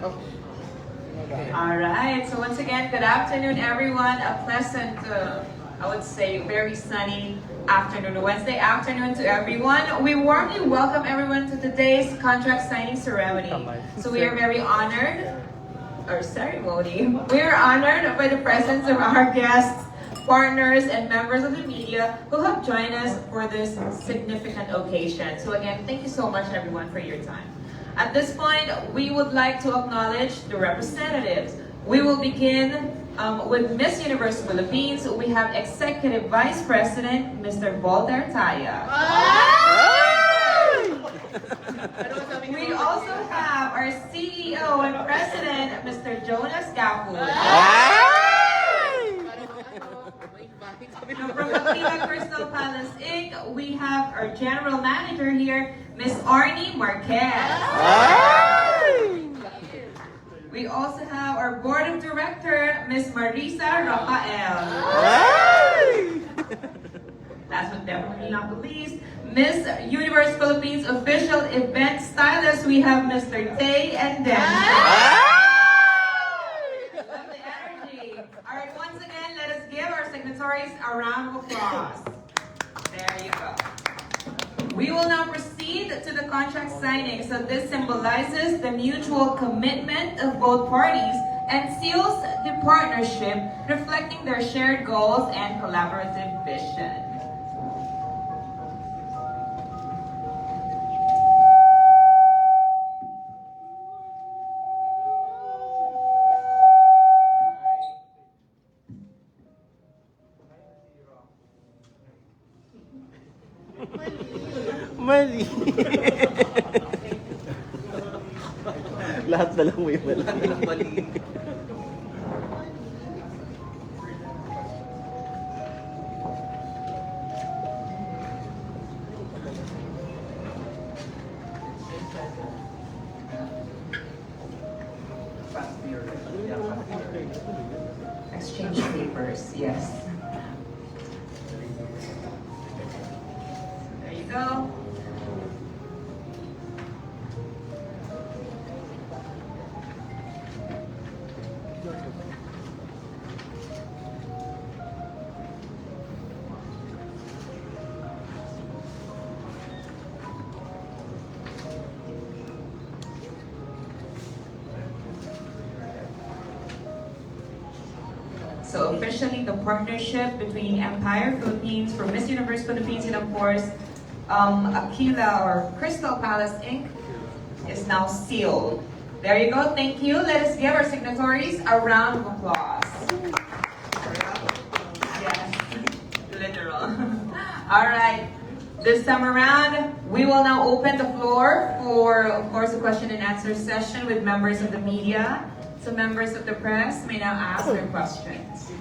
All right. So once again, good afternoon, everyone. A pleasant, I would say, very sunny afternoon, Wednesday afternoon to everyone. We warmly welcome everyone to today's contract signing ceremony. So we are very honored, our ceremony. We are honored by the presence of our guests, partners, and members of the media who have joined us for this significant occasion. So again, thank you so much, everyone, for your time. At this point, we would like to acknowledge the representatives. We will begin with Miss Universe Philippines. We have Executive Vice President, Mr. Voltaire Taya. We also have our CEO and President, Mr. Jonas Gapu. From Activa Crystal Palace Inc., we have our General Manager here, Miss Arnie Marquez. We also have our Board of Director, Miss Marisa Rafael. Last but definitely not the least, Miss Universe Philippines Official Event Stylist, we have Mr. Tay and Dan. Love the energy. All right, once again, let us give our signatories a round of applause. There you go. We will now proceed to the contract signing. So this symbolizes the mutual commitment of both parties and seals the partnership, reflecting their shared goals and collaborative vision. Mali. Lahat na lang may mali. Lahat na lang mali. Exchange papers, yes. There you go. So officially, the partnership between Empire Philippines for Miss Universe Philippines and of course, Aquila or Crystal Palace Inc. is now sealed. There you go. Thank you. Let us give our signatories a round of applause. Yes, literal. All right. This time around, we will now open the floor for, of course, a question and answer session with members of the media. So members of the press may now ask their questions.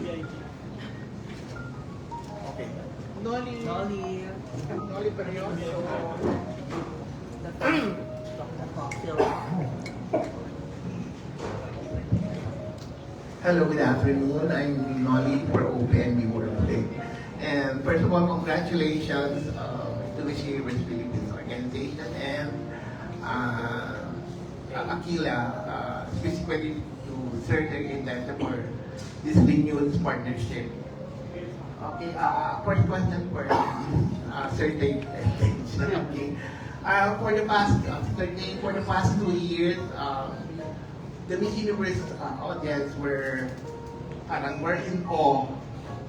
Okay. Noli. Noli. Noli pa rin yun. Hello, good afternoon. I'm Noli for OPNB Workplace. And first of all, congratulations to the Universe Philippines organization and Aquila, specifically to Sergey and Data for this renewed partnership. Okay, first question for Sergey. Okay. For the past 2 years, the Miss Universe audience were in awe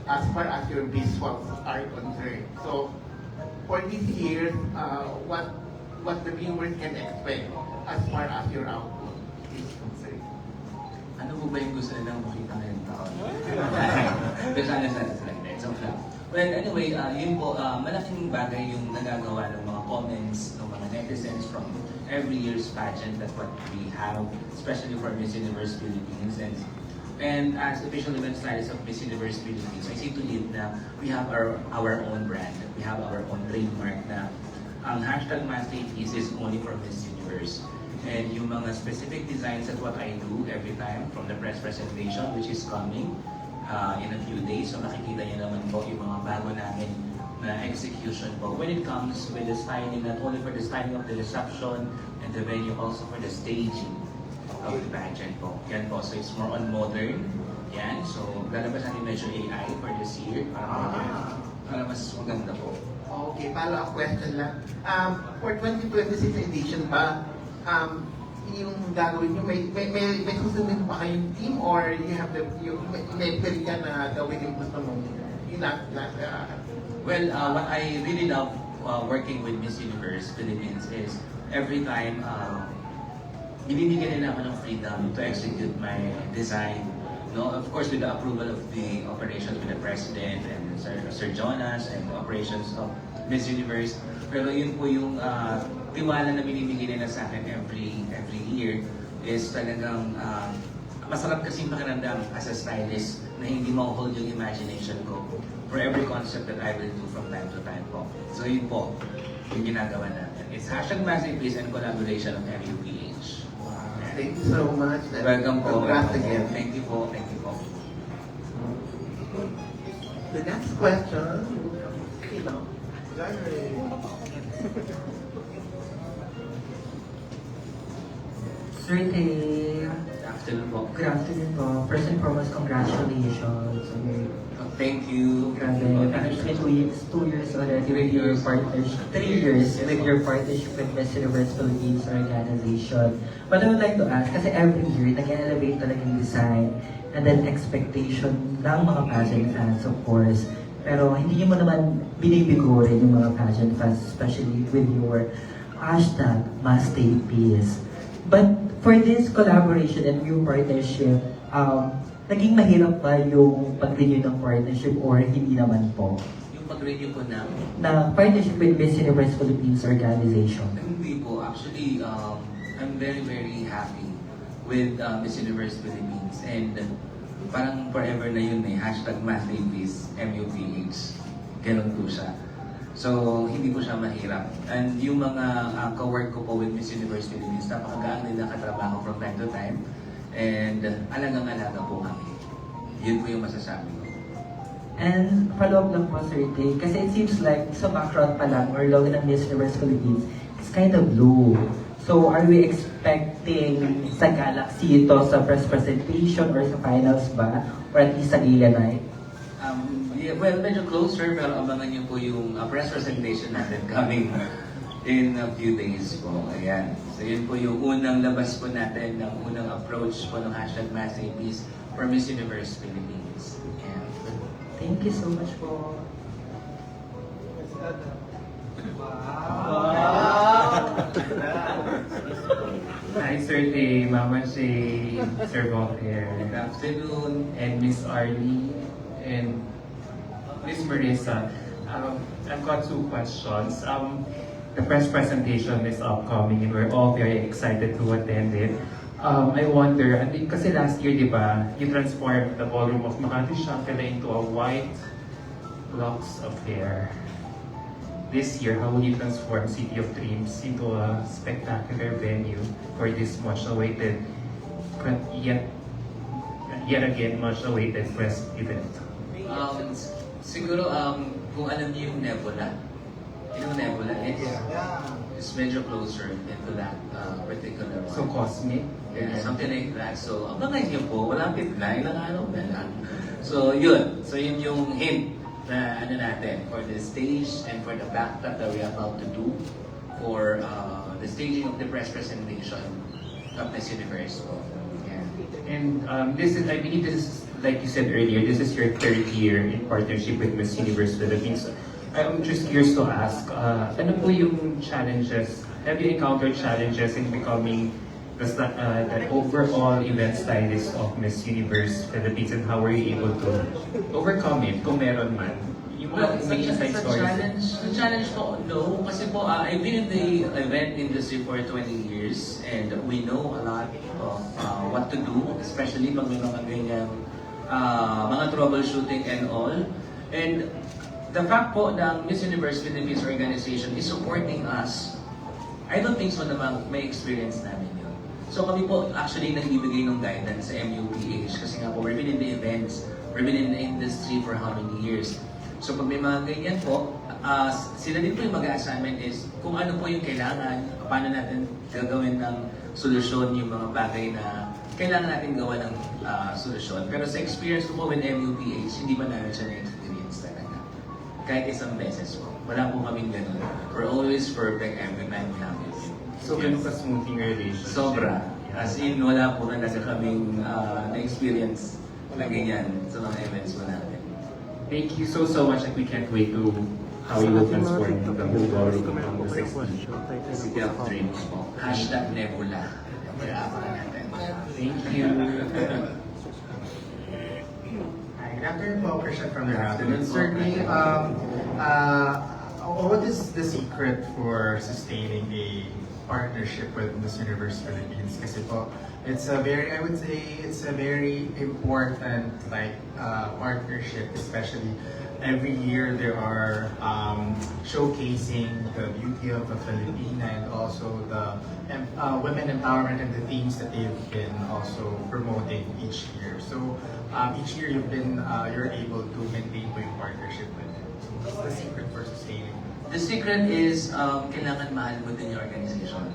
as far as your visuals are concerned. So, for this year, what the viewers can expect as far as your output is concerned? Ano po ba yung gusto nilang makita ngayong taon? Pero sana like that. So, well, anyway, yun po, malaking bagay yung nagagawa ng mga comments ng mga netizens from every year's pageant. That's what we have, especially for Miss Universe Philippines. And as official event stylist of Miss Universe Philippines, I see to it na we have our own brand. We have our own trademark na ang hashtag Master is only for Miss Universe. And yung mga specific designs at what I do every time from the press presentation, which is coming in a few days. So makikita niyo naman po yung mga bago namin na execution po when it comes with the styling, not only for the styling of the reception and the venue, also for the staging. of the pageant po. Yan po, so it's more on modern. Yan, so lalabas natin medyo AI for this year para mas maganda po. Okay, follow-up question lang. For 2026 edition ba, yung gagawin nyo, may susunod pa kayong team or you have may pwede ka na gawin yung gusto mong Well, what I really love working with Miss Universe Philippines is every time binibigyan nila ako ng freedom to execute my design. No, of course, with the approval of the operations with the President and Sir Jonas and the operations of Miss Universe. Pero yun po yung tiwala na binibigyan nila sa akin every year is talagang masarap kasing pakiramdam as a stylist na hindi ma-hold yung imagination ko for every concept that I will do from time to time po. So yun po, yung ginagawa natin. It's #Masterpiece and collaboration of MUPH. Thank you so much. Welcome po. Congrats again. Thank you po. Thank you po. The next question, Sir Tay, Good afternoon po. good afternoon po. First and foremost, congratulations on your Thank you. grabe. It's been 2 years already with your partnership, 3 years with your partnership with Miss Universe Philippines organization. But I would like to ask, kasi every year, nag-elevate talaga yung design and then expectation ng mga pageant fans, of course. Pero hindi mo naman binibigurin yung mga pageant fans, especially with your #Masterpiece. But for this collaboration and new partnership, naging mahirap ba yung pag-renew ng partnership or hindi naman po? Yung pag-renew po na, Na partnership with Miss Universe Philippines organization. hindi po. Actually, I'm very, very happy with Miss Universe Philippines. And parang forever na yun eh. #Masterpiece, MUPH. Ganun po siya. So, hindi po siya mahirap. And yung mga ka-work ko po with Miss Universe Philippines, napakagaan nila katrabaho from time to time. And alagang-alaga po kami. Yun po yung masasabi ko. And follow-up lang po, Sir Tay, kasi it seems like sa background pa lang or logo ng Miss Universe Philippines, it's kind of blue. So, are we expecting sa Galaxy ito sa press presentation or sa finals ba? Or at least sa gala night? Yeah, well, medyo closer, pero abangan niyo po yung press presentation natin coming in a few days po. Ayan. So, yun po yung unang labas po natin, ng unang approach po ng #Masterpiece for Miss Universe Philippines. Ayan. Thank you so much po. Hi, Sir Tay, Mama Shay, Sir Voltaire, Good afternoon. and Miss Arlie, and Miss Marissa. I've got 2 questions. The press presentation is upcoming and we're all very excited to attend it. I wonder, kasi last year, di ba, you transformed the ballroom of Makati Shangri-La into a white locks affair. This year, how will you transform City of Dreams into a spectacular venue for this much-awaited, but yet again, much-awaited press event? Siguro, kung alam niyo yung Nebula, it's medyo closer into that particular one. So cosmic? Yeah, something like that. So, abangan niyo po, malapit na, ilang araw na lang. So, yun. So, yun yung hint na ano natin for the stage and for the backdrop that we are about to do for the staging of the press presentation of Miss Universe po. Yeah. And this is, I believe this is, like you said earlier, this is your 3rd year in partnership with Miss Universe Philippines. I'm just curious to ask, ano po yung challenges? Have you encountered challenges in becoming the overall event stylist of Miss Universe Philippines, and how were you able to overcome it, kung meron man? Yung Well, mga inside stories. sa challenge po, no. Kasi po, I've been in the event industry for 20 years and we know a lot of what to do, especially pag may mga ganyan, mga troubleshooting and all. And the fact po ng Miss Universe Philippines organization is supporting us, I don't think so namang may experience namin yun. So kami po actually nagbibigay ng guidance sa MUPH kasi nga po we've been in the events, we've been in the industry for how many years. So pag may mga ganyan po, sila din po yung mag-assignment is kung ano po yung kailangan, paano natin gagawin ng solusyon yung mga bagay na kailangan natin gawa ng solusyon. Pero sa experience ko po with MUPH, hindi pa namin siya na-experience talaga. Kahit isang beses po. Wala po kaming ganun. We're always perfect every time we have it. So, ganun ka-smooth yung relationship? Sobra. As in, wala po talaga kaming na-experience na ganyan sa mga events po natin. Thank you so much, and we can't wait to how you will transform the whole world from the 60s. City of Dreams po. Hashtag Nebula. Abangan natin. Thank you. Hi, good afternoon po, Christian from the afternoon. Certainly, what is the secret for sustaining a partnership with Miss Universe Philippines? Kasi po, it's a very, I would say, it's a very important partnership, especially every year there are showcasing the beauty of a Filipina and also the women empowerment and the themes that they've been also promoting each year. So each year you're able to maintain a partnership with them. So what's the secret for sustaining? The secret is kailangan mahal mo din yung organization.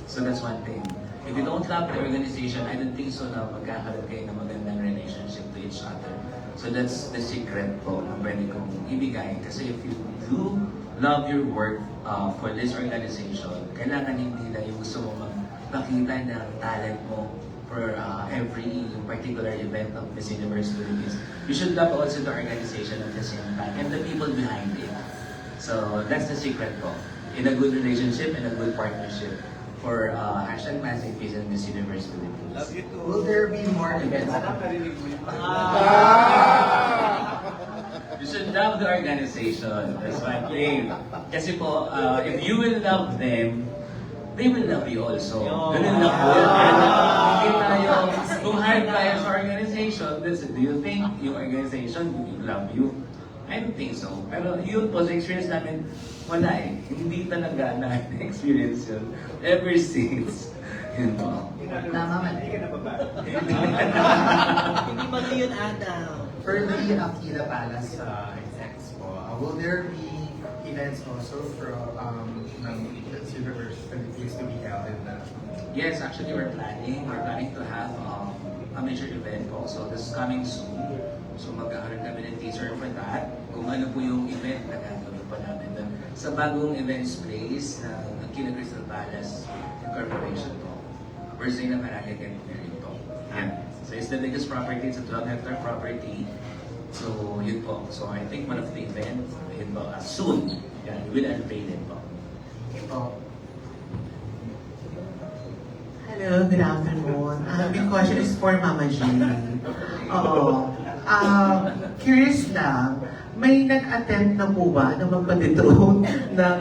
So that's one thing. If you don't love the organization, I don't think so na magkakaroon kayo ng magandang relationship to each other. So that's the secret po na pwede kong ibigay. Kasi if you do love your work for this organization, kailangan hindi lang yung gusto mo magpakita ng talent mo for every particular event of Miss Universe Philippines. You should love also the organization at the same time and the people behind it. So that's the secret po. In a good relationship and a good partnership for hashtag Massive Peace and Miss Universe Philippines. Will there be more events? You should love the organization. That's one thing. Kasi po, if you will love them, they will love you also. Ganun lang po. Hindi tayo, kung hard tayo sa organization, do you think yung organization will love you? I don't think so. Pero yun po, sa experience namin, wala eh. Hindi talaga na-experience yun. Ever since. Yun po. Tama man. Hindi ba yun, Adam? For the Aquila Palace Expo, will there be events also from Miss Universe Philippines to be held in the... Yes, actually we're planning. We're planning to have a major event also this coming soon. So magkakaroon kami ng teaser for that. Kung ano po yung event na gagawin pa namin doon. Sa bagong events place ng Aquila Crystal Palace Corporation po. We're saying na Maragay and rin po. Yeah. So it's the biggest property. It's a 12-hectare property. So yun po. So I think one of the events, yun po, soon. Yeah, we will unveil it po. Hello, good afternoon. My question is for Mama Jean. Oo. Curious lang, may nag-attempt na po ba na magpa-dethrone ng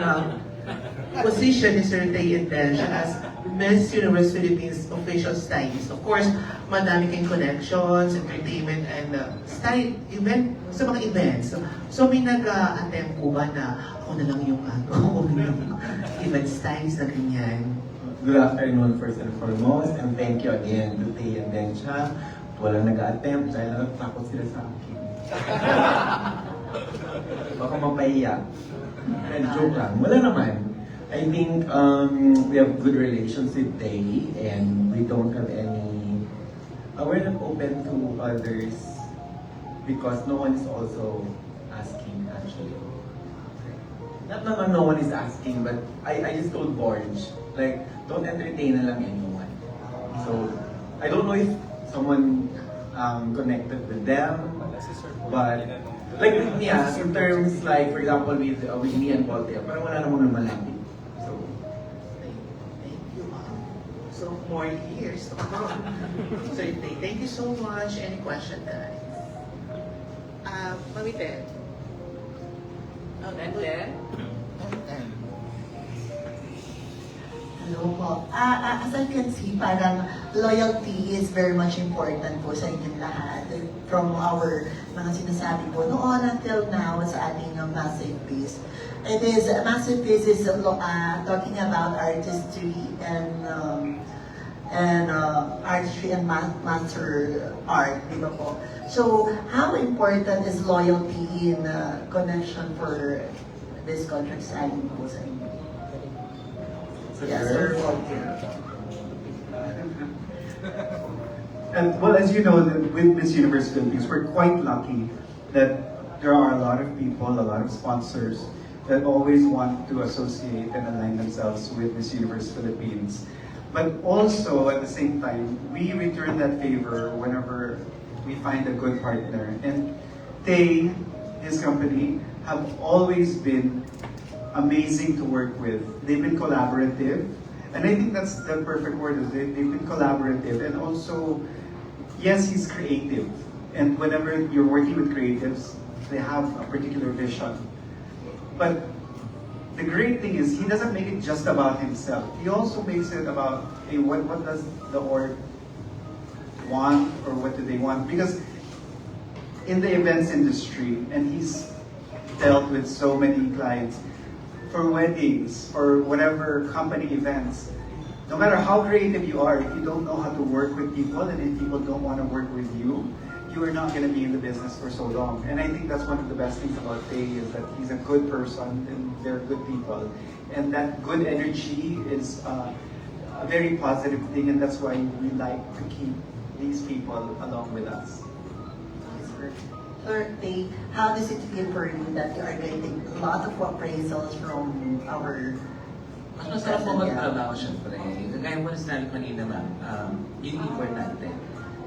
position ni Sir Tay Intention as Miss Universe Philippines official stylist? Of course, madami kayong connections, entertainment, and style event sa mga events. So may nag-attempt po ba na ako na lang yung event stylist na ganyan? Good afternoon first and foremost, and thank you again to Tay and Densha. Walang nag-attempt dahil natatakot sila sa akin. Baka mapahiya. And joke lang. Wala naman. I think we have good relations with Tay and we don't have any... we're not open to others because no one is also asking actually. Not naman no one is asking, but I just told Borge, like, don't entertain na lang anyone. So, I don't know if someone connected with them, but like with me, in terms like, for example, with me and Voltaire, parang wala namang lumalapit. So, Thank you, So, more years to come. So, thank you so much. Any question, guys? Mami Ten. And then? Hello po. As I can see, parang loyalty is very much important po sa inyong lahat. From our mga sinasabi po noon until now sa ating Massive Peace. It is, Massive Peace is talking about artistry and master art, di ba po? So, how important is loyalty in connection for this contract signing po sa inyo? so Yes, girls, sir. And well, as you know, with Miss Universe Philippines, we're quite lucky that there are a lot of people, a lot of sponsors that always want to associate and align themselves with Miss Universe Philippines. But also, at the same time, we return that favor whenever we find a good partner. And they, his company, have always been amazing to work with. They've been collaborative. And I think that's the perfect word. They've been collaborative. And also, yes, he's creative. And whenever you're working with creatives, they have a particular vision. But the great thing is, he doesn't make it just about himself. He also makes it about, hey, what does the org want, or what do they want? Because in the events industry, and he's dealt with so many clients, for weddings, or whatever company events, no matter how creative you are, if you don't know how to work with people, and if people don't want to work with you, you are not going to be in the business for so long. And I think that's one of the best things about Tay, is that he's a good person, and they're good people. And that good energy is a very positive thing, and that's why we like to keep these people along with us. Tay, how does it feel for you that you are getting a lot of appraisals from our... Mas masarap po magtrabaho syempre. Kagaya mo na sinabi ko kanina ma'am, yun yung importante.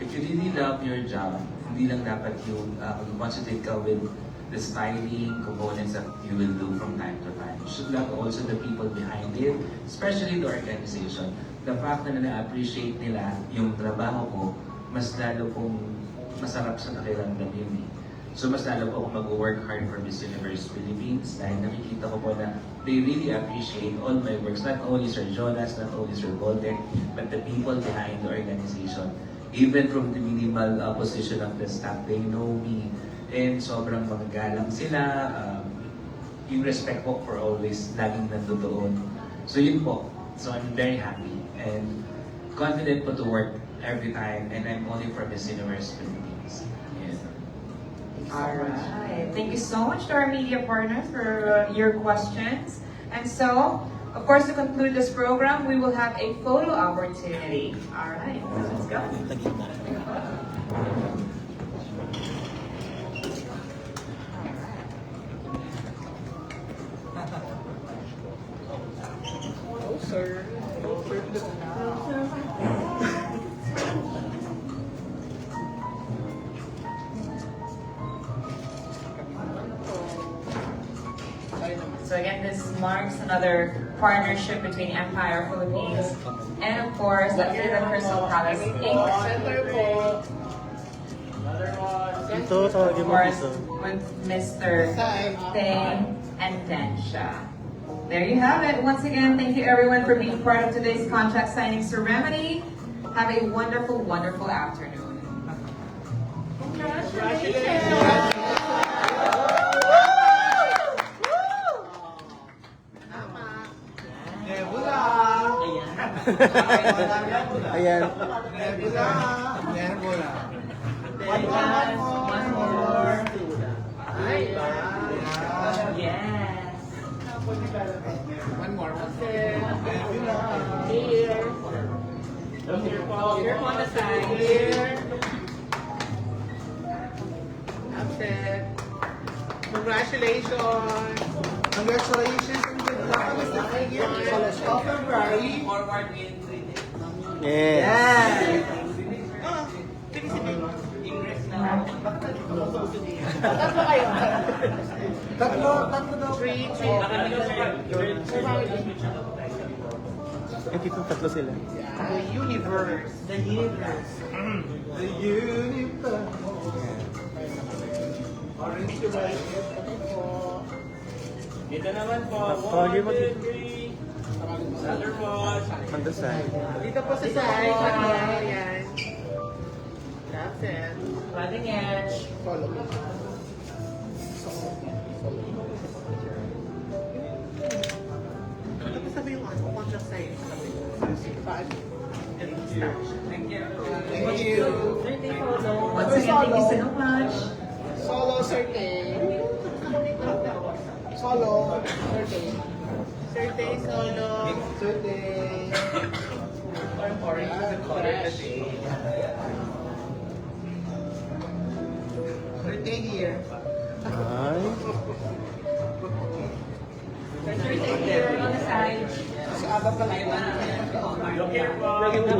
If you really love your job, hindi lang dapat yung concentrate ka with the styling components that you will do from time to time. You should love also the people behind it, especially the organization. The fact na na-appreciate nila yung trabaho ko, mas lalo pong masarap sa nakiramdam yun eh. So mas lalo po ako mag-work hard for Miss Universe Philippines dahil nakikita ko po na they really appreciate all my works. Not only Sir Jonas, not only Sir Golden, but the people behind the organization. Even from the minimal position of the staff, they know me. And sobrang magagalang sila. Yung respect po for always laging nandoon. So yun po. So I'm very happy and confident po to work every time. And I'm only for Miss Universe Philippines. Yes. Alright, thank you so much to our media partners for your questions. And so, of course, to conclude this program, we will have a photo opportunity. Alright, let's go. Oh, sir. So again, this marks another partnership between Empire Philippines and of course the Viva Crystal Palace Inc. Ito, tawagin Of mo course, dito. with Mr. Tay and Densha. There you have it. Once again, thank you everyone for being part of today's contract signing ceremony. Have a wonderful, wonderful afternoon. Congratulations! Ayan. One more. Yes. One more. Here. Here on the side. Here. That's it. Congratulations. Congratulations and good luck with the year of February. Forward in 3 days. Yes. Tatlo daw. Three. Eh, dito tatlo sila. The universe. The universe. The universe. Orange to right. Dito naman po. Tawagin mo dito. Other one. On the side. Dito po sa side. Yan. That's it. Cutting edge. Follow me. Ano sabi yung ano? Contract sign. Five. Thank you. Thank you. Once again, thank you so much. Solo certain. Solo certain. Certain solo. Certain. Orange is the color of the day. Birthday here. Ay. Birthday here on the side. Sa aba pala yun. Lagi mo